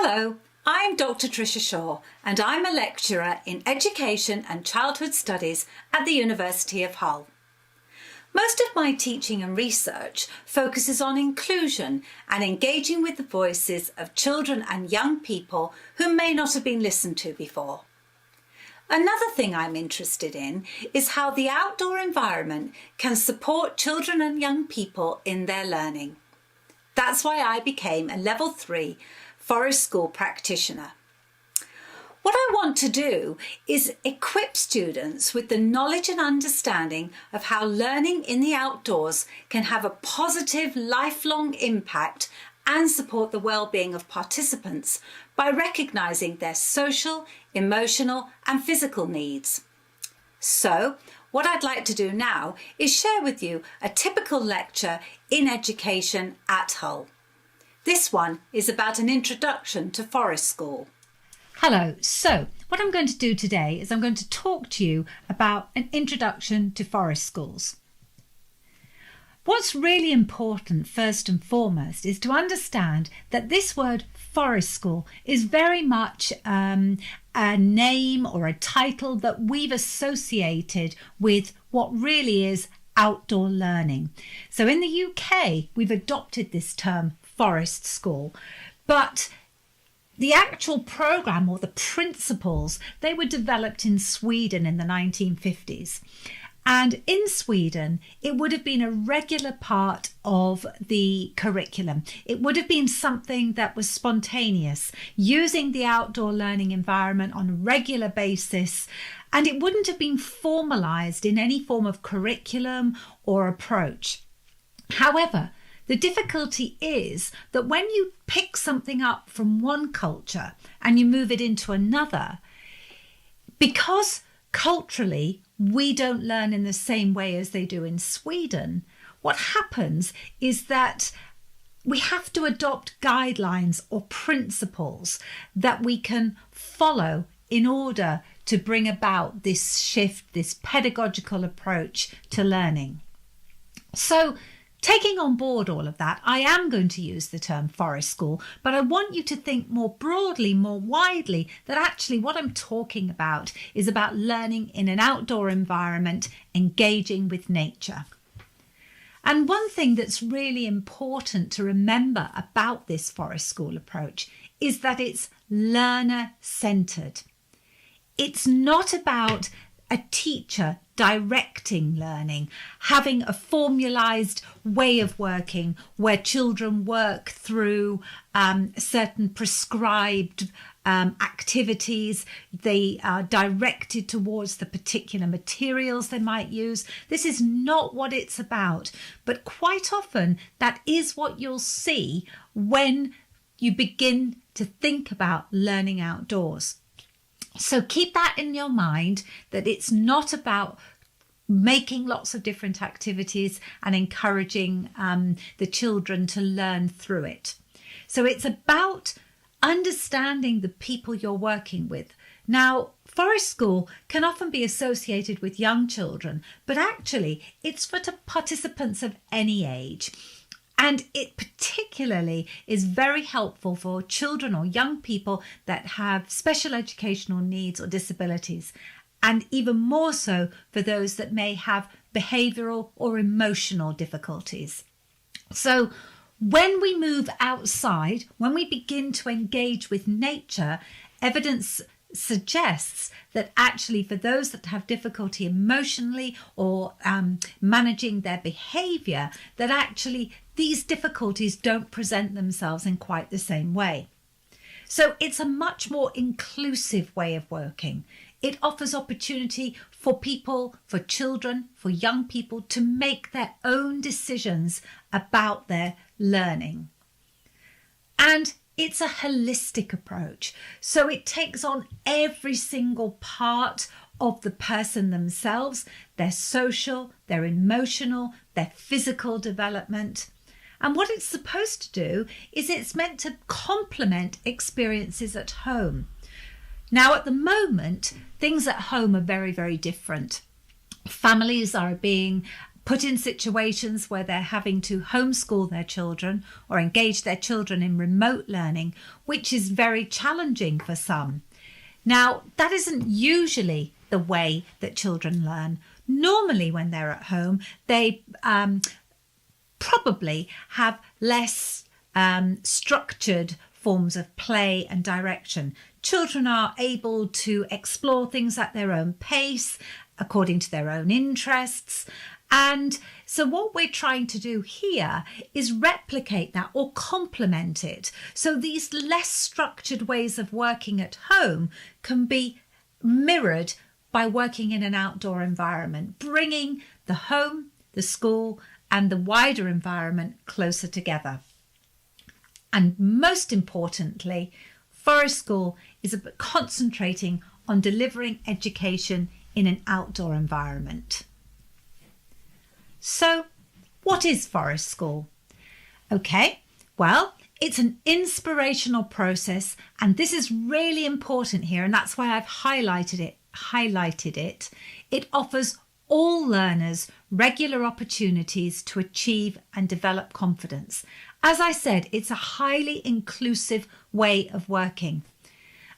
Hello, I'm Dr. Tricia Shaw and I'm a lecturer in Education and Childhood Studies at the University of Hull. Most of my teaching and research focuses on inclusion and engaging with the voices of children and young people who may not have been listened to before. Another thing I'm interested in is how the outdoor environment can support children and young people in their learning. That's why I became a Level 3 Forest School practitioner. What I want to do is equip students with the knowledge and understanding of how learning in the outdoors can have a positive lifelong impact and support the well-being of participants by recognising their social, emotional and physical needs. So, what I'd like to do now is share with you a typical lecture in education at Hull. This one is about an introduction to Forest School. Hello, so what I'm going to do today is I'm going to talk to you about an introduction to forest schools. What's really important first and foremost is to understand that this word forest school is very much a name or a title that we've associated with what really is outdoor learning. So in the UK, we've adopted this term forest school, but the actual programme or the principles, they were developed in Sweden in the 1950s. And in Sweden, it would have been a regular part of the curriculum. It would have been something that was spontaneous, using the outdoor learning environment on a regular basis. And it wouldn't have been formalised in any form of curriculum or approach. However, the difficulty is that when you pick something up from one culture and you move it into another, because culturally we don't learn in the same way as they do in Sweden, what happens is that we have to adopt guidelines or principles that we can follow in order to bring about this shift, this pedagogical approach to learning. So, taking on board all of that, I am going to use the term forest school, but I want you to think more broadly, more widely, that actually what I'm talking about is about learning in an outdoor environment, engaging with nature. And one thing that's really important to remember about this forest school approach is that it's learner-centred. It's not about a teacher directing learning, having a formalised way of working where children work through certain prescribed activities. They are directed towards the particular materials they might use. This is not what it's about, but quite often that is what you'll see when you begin to think about learning outdoors. So keep that in your mind, that it's not about making lots of different activities and encouraging the children to learn through it. So it's about understanding the people you're working with. Now, forest school can often be associated with young children, but actually it's for participants of any age. And it particularly is very helpful for children or young people that have special educational needs or disabilities, and even more so for those that may have behavioural or emotional difficulties. So when we move outside, when we begin to engage with nature, evidence suggests that actually for those that have difficulty emotionally or managing their behaviour, that actually these difficulties don't present themselves in quite the same way. So it's a much more inclusive way of working. It offers opportunity for people, for children, for young people to make their own decisions about their learning. And it's a holistic approach. So it takes on every single part of the person themselves, their social, their emotional, their physical development. And what it's supposed to do is it's meant to complement experiences at home. Now, at the moment, things at home are very, very different. Families are being put in situations where they're having to homeschool their children or engage their children in remote learning, which is very challenging for some. Now, that isn't usually the way that children learn. Normally, when they're at home, they probably have less structured forms of play and direction. Children are able to explore things at their own pace, according to their own interests. And so what we're trying to do here is replicate that or complement it. So these less structured ways of working at home can be mirrored by working in an outdoor environment, bringing the home, the school, and the wider environment closer together. And most importantly, Forest School is about concentrating on delivering education in an outdoor environment. So, what is Forest School? Okay, well, it's an inspirational process, and this is really important here, and that's why I've highlighted it. It offers all learners regular opportunities to achieve and develop confidence. As I said, it's a highly inclusive way of working.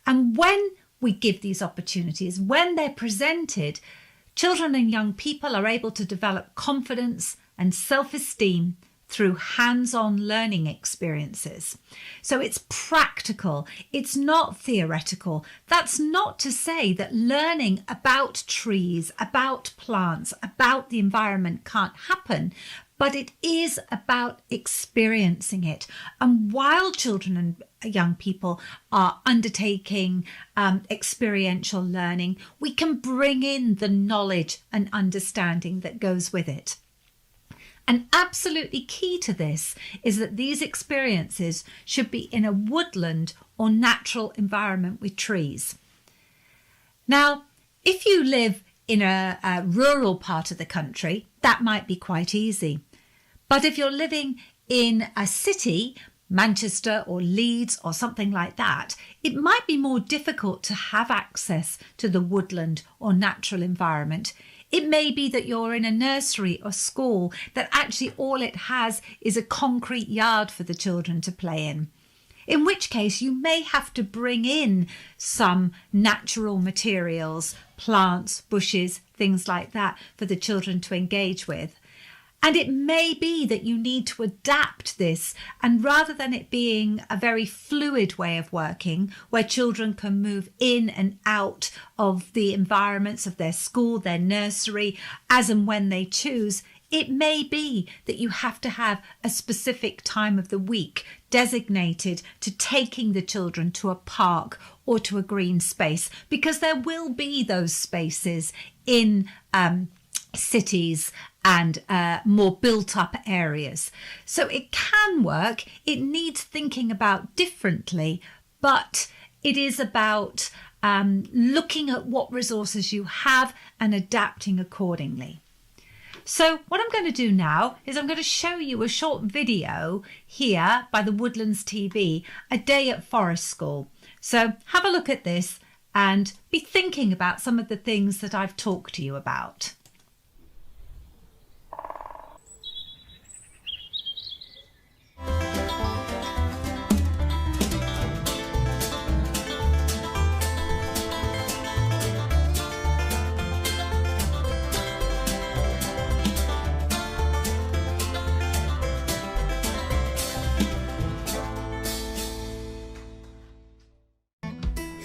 And when we give these opportunities, when they're presented, children and young people are able to develop confidence and self-esteem through hands-on learning experiences. So it's practical, it's not theoretical. That's not to say that learning about trees, about plants, about the environment can't happen, but it is about experiencing it. And while children and young people are undertaking experiential learning, we can bring in the knowledge and understanding that goes with it. And absolutely key to this is that these experiences should be in a woodland or natural environment with trees. Now, if you live in a rural part of the country, that might be quite easy. But if you're living in a city, Manchester or Leeds or something like that, it might be more difficult to have access to the woodland or natural environment. It may be that you're in a nursery or school that actually all it has is a concrete yard for the children to play in which case you may have to bring in some natural materials, plants, bushes, things like that for the children to engage with. And it may be that you need to adapt this, and rather than it being a very fluid way of working where children can move in and out of the environments of their school, their nursery, as and when they choose, it may be that you have to have a specific time of the week designated to taking the children to a park or to a green space, because there will be those spaces in cities and more built up areas. So it can work. It needs thinking about differently, but it is about looking at what resources you have and adapting accordingly. So what I'm going to do now is I'm going to show you a short video here by the Woodlands TV, a day at Forest School. So have a look at this and be thinking about some of the things that I've talked to you about.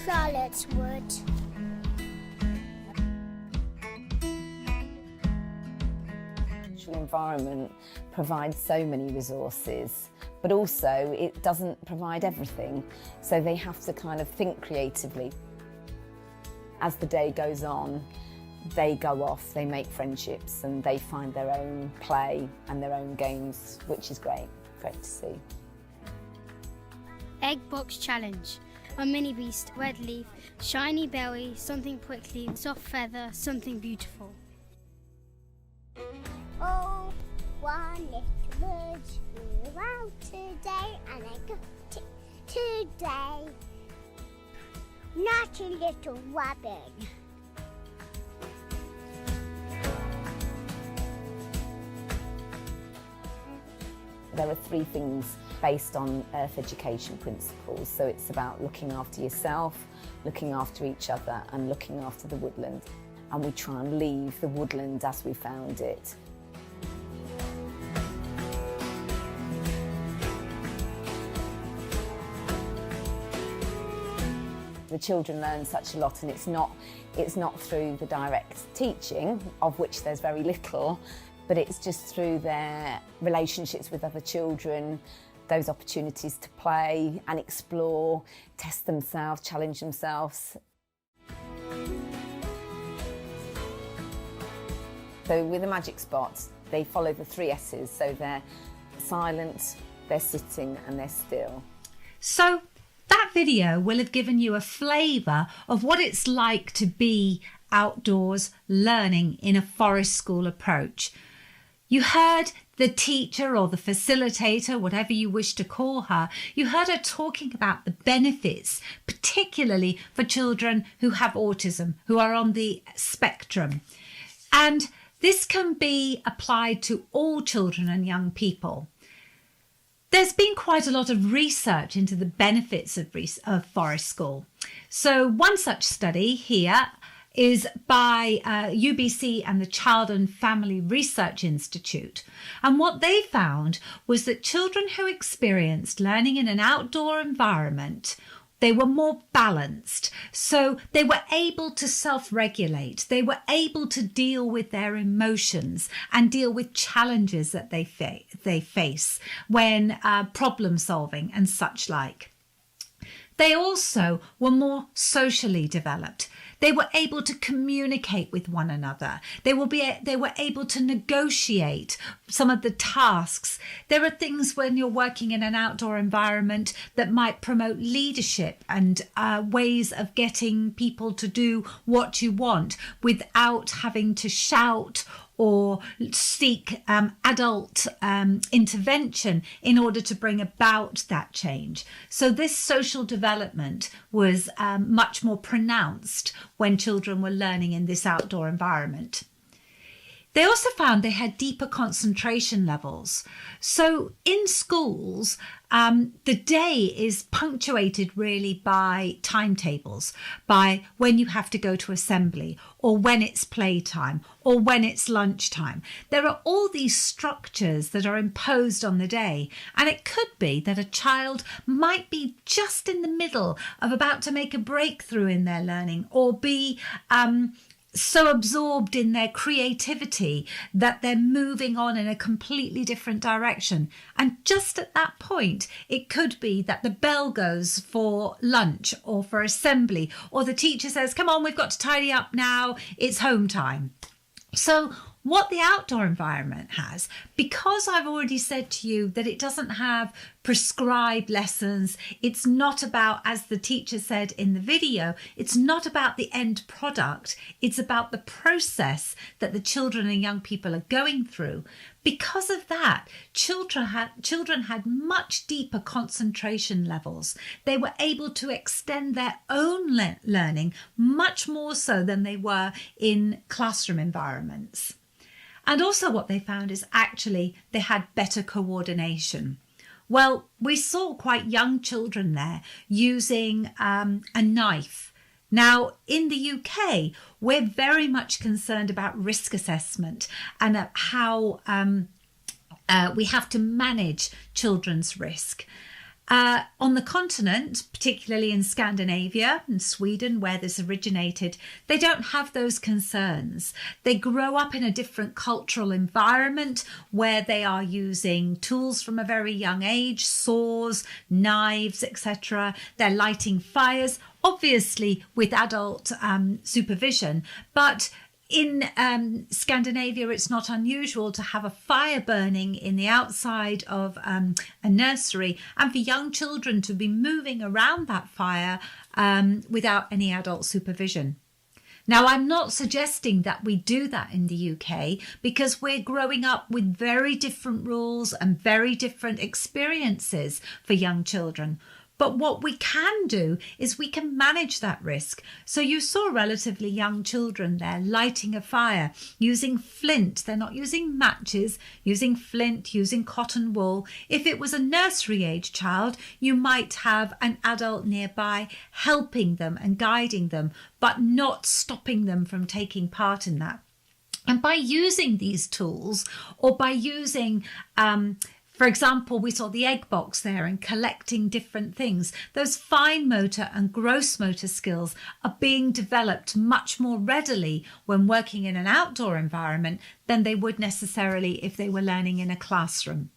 Charlotte's Wood. The environment provides so many resources, but also it doesn't provide everything, so they have to kind of think creatively. As the day goes on, they go off, they make friendships, and they find their own play and their own games, which is great to see. Egg Box Challenge. A mini beast, red leaf, shiny belly, something prickly, soft feather, something beautiful. Oh, one little bird flew out today, and I got it today. Naughty little robin. There are 3 things based on Earth education principles. So it's about looking after yourself, looking after each other and looking after the woodland. And we try and leave the woodland as we found it. The children learn such a lot, and it's not through the direct teaching, of which there's very little, but it's just through their relationships with other children, those opportunities to play and explore, test themselves, challenge themselves. So with the magic spots, they follow the 3 S's, so they're silent, they're sitting and they're still. So that video will have given you a flavour of what it's like to be outdoors learning in a forest school approach. You heard the teacher or the facilitator, whatever you wish to call her, you heard her talking about the benefits, particularly for children who have autism, who are on the spectrum. And this can be applied to all children and young people. There's been quite a lot of research into the benefits of forest school. So one such study here is by UBC and the Child and Family Research Institute. And what they found was that children who experienced learning in an outdoor environment, they were more balanced. So they were able to self-regulate. They were able to deal with their emotions and deal with challenges that they face when problem solving and such like. They also were more socially developed. They were able to communicate with one another. They were able to negotiate some of the tasks. There are things when you're working in an outdoor environment that might promote leadership and ways of getting people to do what you want without having to shout or seek adult intervention in order to bring about that change. So this social development was much more pronounced when children were learning in this outdoor environment. They also found they had deeper concentration levels. So in schools, the day is punctuated really by timetables, by when you have to go to assembly, or when it's playtime, or when it's lunchtime. There are all these structures that are imposed on the day, and it could be that a child might be just in the middle of about to make a breakthrough in their learning, or be so absorbed in their creativity that they're moving on in a completely different direction. And just at that point, it could be that the bell goes for lunch or for assembly, or the teacher says, come on, we've got to tidy up now, it's home time. So what the outdoor environment has, because I've already said to you that it doesn't have prescribed lessons, it's not about, as the teacher said in the video, it's not about the end product, it's about the process that the children and young people are going through. Because of that, children had much deeper concentration levels. They were able to extend their own learning much more so than they were in classroom environments. And also what they found is actually they had better coordination. Well, we saw quite young children there using a knife. Now, in the UK, we're very much concerned about risk assessment and how we have to manage children's risk. On the continent, particularly in Scandinavia and Sweden, where this originated, they don't have those concerns. They grow up in a different cultural environment where they are using tools from a very young age, saws, knives, etc. They're lighting fires, obviously with adult supervision, but in Scandinavia, it's not unusual to have a fire burning in the outside of a nursery, and for young children to be moving around that fire without any adult supervision. Now, I'm not suggesting that we do that in the UK, because we're growing up with very different rules and very different experiences for young children. But what we can do is we can manage that risk. So you saw relatively young children there lighting a fire, using flint. They're not using matches, using flint, using cotton wool. If it was a nursery age child, you might have an adult nearby helping them and guiding them, but not stopping them from taking part in that. And by using these tools, or by using, for example, we saw the egg box there and collecting different things, those fine motor and gross motor skills are being developed much more readily when working in an outdoor environment than they would necessarily if they were learning in a classroom.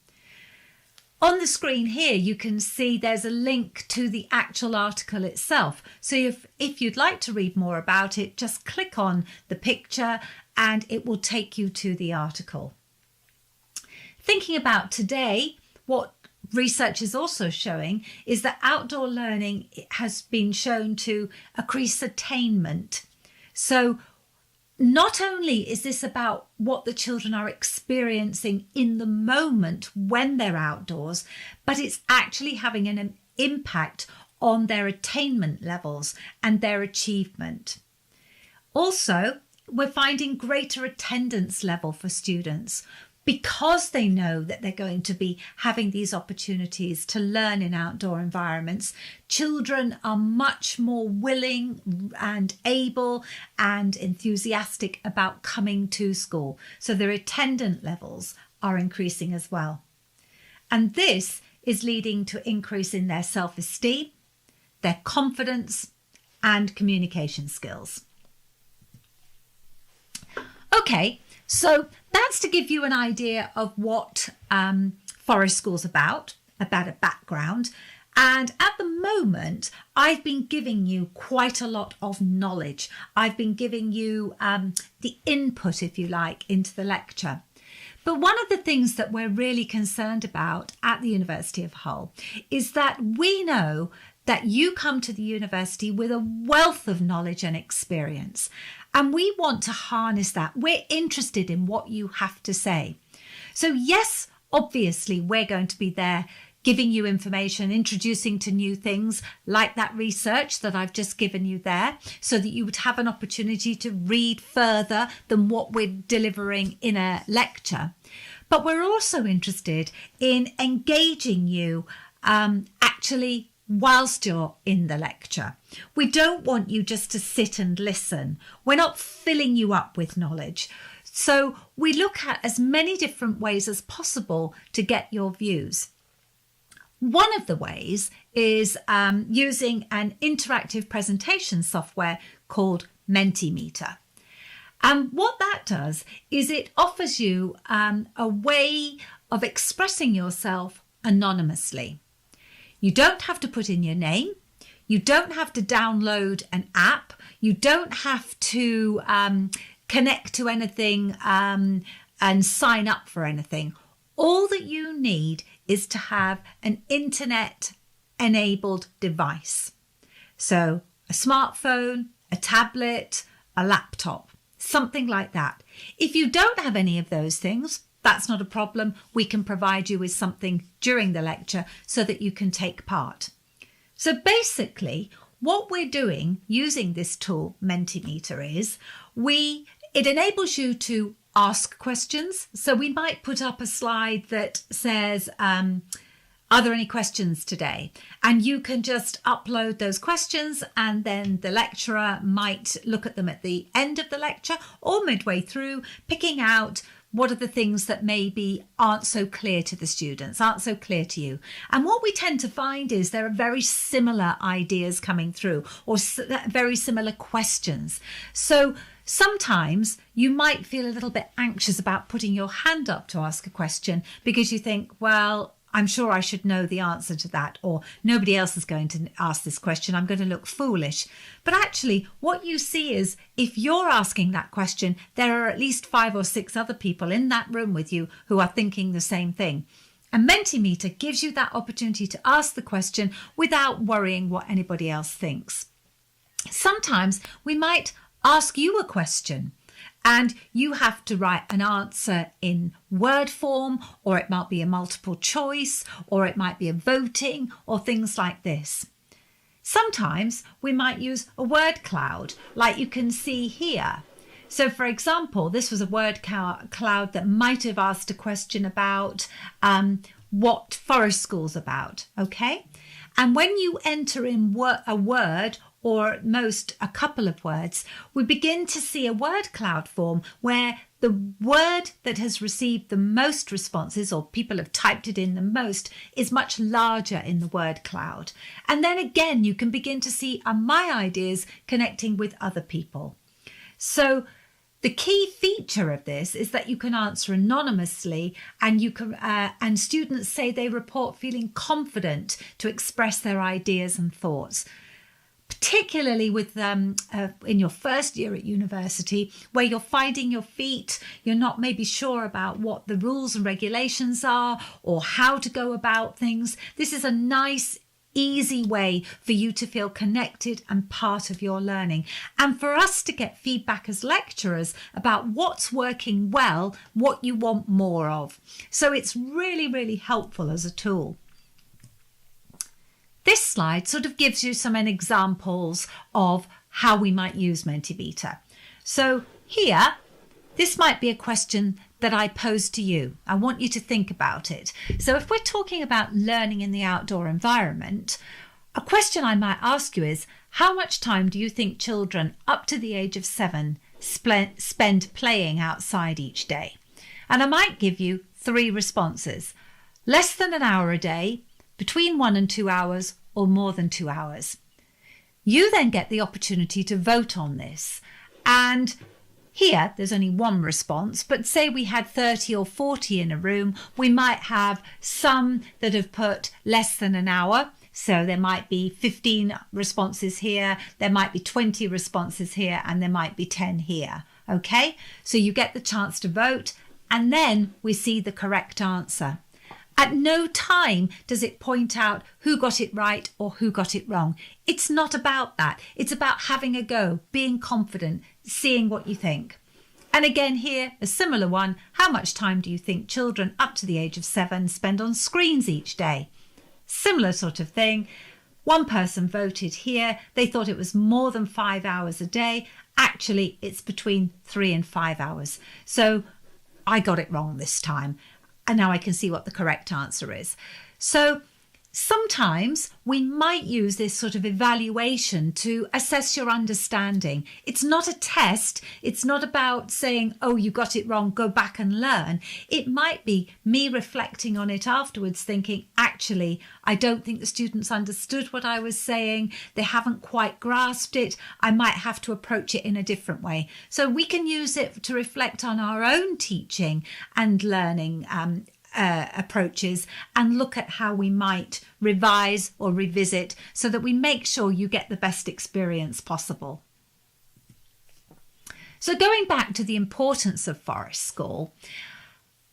On the screen here, you can see there's a link to the actual article itself. So if you'd like to read more about it, just click on the picture and it will take you to the article. Thinking about today, what research is also showing is that outdoor learning has been shown to increase attainment. So not only is this about what the children are experiencing in the moment when they're outdoors, but it's actually having an impact on their attainment levels and their achievement. Also, we're finding greater attendance level for students because they know that they're going to be having these opportunities to learn in outdoor environments. Children are much more willing and able and enthusiastic about coming to school. So their attendance levels are increasing as well. And this is leading to increase in their self-esteem, their confidence and communication skills. Okay, so that's to give you an idea of what Forest School's about a background. And at the moment, I've been giving you quite a lot of knowledge. I've been giving you the input, if you like, into the lecture. But one of the things that we're really concerned about at the University of Hull is that we know that you come to the university with a wealth of knowledge and experience. And we want to harness that. We're interested in what you have to say. So yes, obviously, we're going to be there giving you information, introducing to new things like that research that I've just given you there, so that you would have an opportunity to read further than what we're delivering in a lecture. But we're also interested in engaging you actually whilst you're in the lecture. We don't want you just to sit and listen. We're not filling you up with knowledge. So we look at as many different ways as possible to get your views. One of the ways is using an interactive presentation software called Mentimeter. And what that does is it offers you a way of expressing yourself anonymously. You don't have to put in your name. You don't have to download an app. You don't have to connect to anything and sign up for anything. All that you need is to have an internet-enabled device. So a smartphone, a tablet, a laptop, something like that. If you don't have any of those things, that's not a problem. We can provide you with something during the lecture so that you can take part. So basically, what we're doing using this tool, Mentimeter, is it enables you to ask questions. So we might put up a slide that says, are there any questions today? And you can just upload those questions, and then the lecturer might look at them at the end of the lecture or midway through, picking out what are the things that maybe aren't so clear to the students, aren't so clear to you. And what we tend to find is there are very similar ideas coming through, or very similar questions. So sometimes you might feel a little bit anxious about putting your hand up to ask a question because you think, well, I'm sure I should know the answer to that, or nobody else is going to ask this question. I'm going to look foolish. But actually, what you see is if you're asking that question, there are at least 5 or 6 other people in that room with you who are thinking the same thing. And Mentimeter gives you that opportunity to ask the question without worrying what anybody else thinks. Sometimes we might ask you a question, And you have to write an answer in word form, or it might be a multiple choice, or it might be a voting, or things like this. Sometimes we might use a word cloud, like you can see here. So, for example, this was a word cloud that might have asked a question about what Forest School's about, okay? And when you enter in a word, or at most a couple of words, we begin to see a word cloud form where the word that has received the most responses, or people have typed it in the most, is much larger in the word cloud. And then again, you can begin to see my ideas connecting with other people. So the key feature of this is that you can answer anonymously, and you can and students say they report feeling confident to express their ideas and thoughts. Particularly with in your first year at university, where you're finding your feet, you're not maybe sure about what the rules and regulations are or how to go about things. This is a nice, easy way for you to feel connected and part of your learning, and for us to get feedback as lecturers about what's working well, what you want more of. So it's really, really helpful as a tool. This slide sort of gives you some examples of how we might use Mentimeter. So here, this might be a question that I pose to you. I want you to think about it. So if we're talking about learning in the outdoor environment, a question I might ask you is, how much time do you think children up to the age of 7 spend playing outside each day? And I might give you 3 responses. Less than an hour a day, between 1 and 2 hours, or more than 2 hours. You then get the opportunity to vote on this. And here, there's only 1 response, but say we had 30 or 40 in a room, we might have some that have put less than an hour. So there might be 15 responses here, there might be 20 responses here, and there might be 10 here. Okay, so you get the chance to vote, and then we see the correct answer. At no time does it point out who got it right or who got it wrong. It's not about that. It's about having a go, being confident, seeing what you think. And again here, a similar one. How much time do you think children up to the age of 7 spend on screens each day? Similar sort of thing. One person voted here. They thought it was more than 5 hours a day. Actually, it's between 3 and 5 hours. So I got it wrong this time. And now I can see what the correct answer is. So sometimes we might use this sort of evaluation to assess your understanding. It's not a test. It's not about saying, oh, you got it wrong, go back and learn. It might be me reflecting on it afterwards, thinking, actually, I don't think the students understood what I was saying. They haven't quite grasped it. I might have to approach it in a different way. So we can use it to reflect on our own teaching and learning approaches, and look at how we might revise or revisit so that we make sure you get the best experience possible. So going back to the importance of Forest School,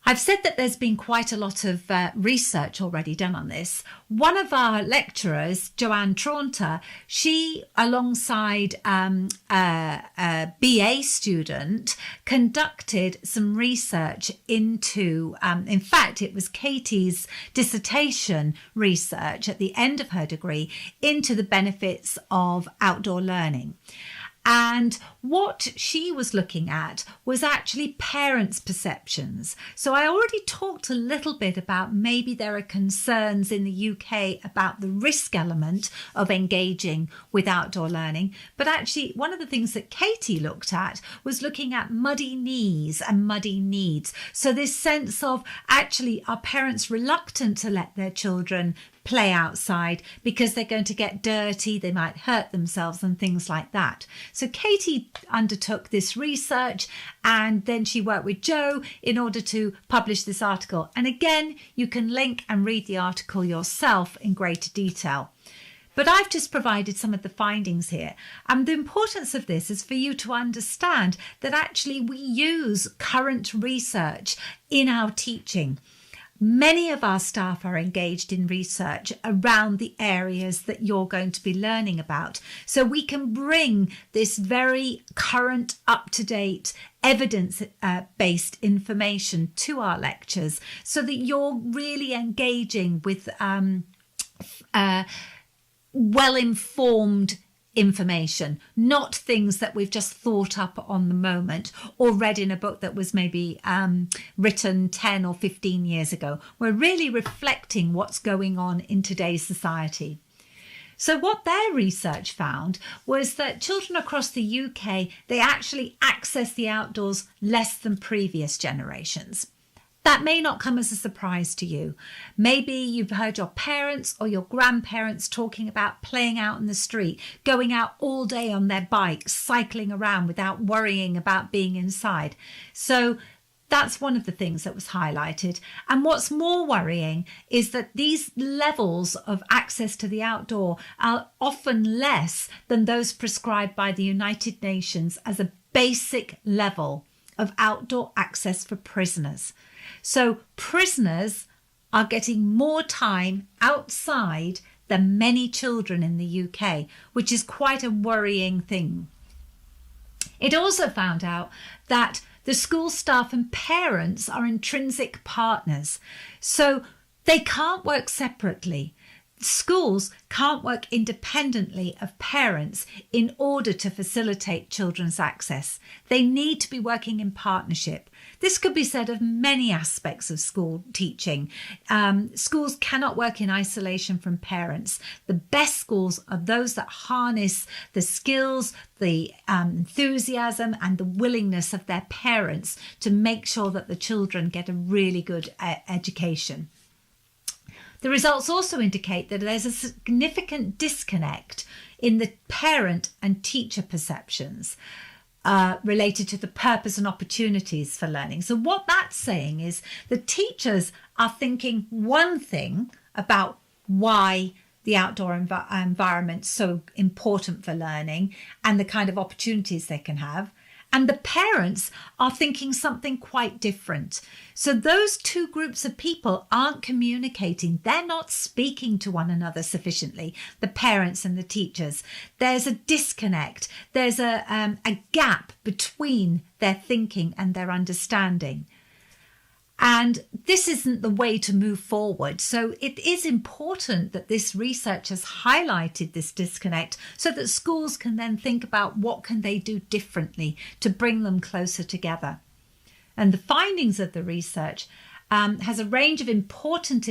I've said that there's been quite a lot of research already done on this. One of our lecturers, Joanne Traunter, she, alongside a BA student, conducted some research into, in fact, it was Katie's dissertation research at the end of her degree into the benefits of outdoor learning. And what she was looking at was actually parents' perceptions. So I already talked a little bit about maybe there are concerns in the UK about the risk element of engaging with outdoor learning. But actually, one of the things that Katie looked at was looking at muddy knees and muddy needs. So this sense of actually are parents reluctant to let their children play outside because they're going to get dirty, they might hurt themselves and things like that. So Katie undertook this research, and then she worked with Joe in order to publish this article. And again, you can link and read the article yourself in greater detail. But I've just provided some of the findings here. And the importance of this is for you to understand that actually we use current research in our teaching. Many of our staff are engaged in research around the areas that you're going to be learning about. So we can bring this very current, up-to-date, evidence-based information to our lectures so that you're really engaging with well-informed information, not things that we've just thought up on the moment or read in a book that was maybe written 10 or 15 years ago. We're really reflecting what's going on in today's society. So what their research found was that children across the UK, they actually access the outdoors less than previous generations. That may not come as a surprise to you. Maybe you've heard your parents or your grandparents talking about playing out in the street, going out all day on their bikes, cycling around without worrying about being inside. So that's one of the things that was highlighted. And what's more worrying is that these levels of access to the outdoor are often less than those prescribed by the United Nations as a basic level of outdoor access for prisoners. So prisoners are getting more time outside than many children in the UK, which is quite a worrying thing. It also found out that the school staff and parents are intrinsic partners, so they can't work separately. Schools can't work independently of parents in order to facilitate children's access. They need to be working in partnership. This could be said of many aspects of school teaching. Schools cannot work in isolation from parents. The best schools are those that harness the skills, the enthusiasm and the willingness of their parents to make sure that the children get a really good education. The results also indicate that there's a significant disconnect in the parent and teacher perceptions related to the purpose and opportunities for learning. So what that's saying is the teachers are thinking one thing about why the outdoor environment's so important for learning and the kind of opportunities they can have. And the parents are thinking something quite different. So those two groups of people aren't communicating. They're not speaking to one another sufficiently, the parents and the teachers. There's a disconnect. There's a gap between their thinking and their understanding. And this isn't the way to move forward. So it is important that this research has highlighted this disconnect so that schools can then think about what can they do differently to bring them closer together. And the findings of the research has a range of important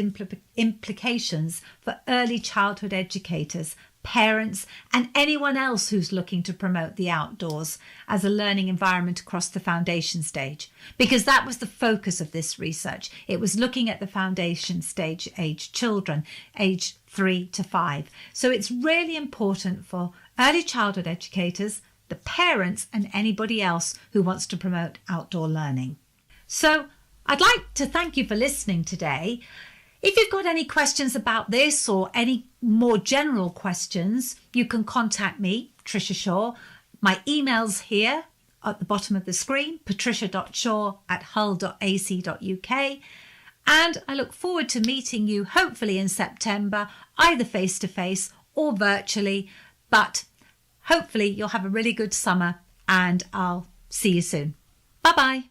implications for early childhood educators, parents, and anyone else who's looking to promote the outdoors as a learning environment across the foundation stage, because that was the focus of this research. It was looking at the foundation stage age children, age 3 to 5. So it's really important for early childhood educators, the parents, and anybody else who wants to promote outdoor learning. So I'd like to thank you for listening today. If you've got any questions about this or any more general questions, you can contact me, Tricia Shaw. My email's here at the bottom of the screen, patricia.shaw@hull.ac.uk. And I look forward to meeting you hopefully in September, either face-to-face or virtually. But hopefully you'll have a really good summer and I'll see you soon. Bye-bye.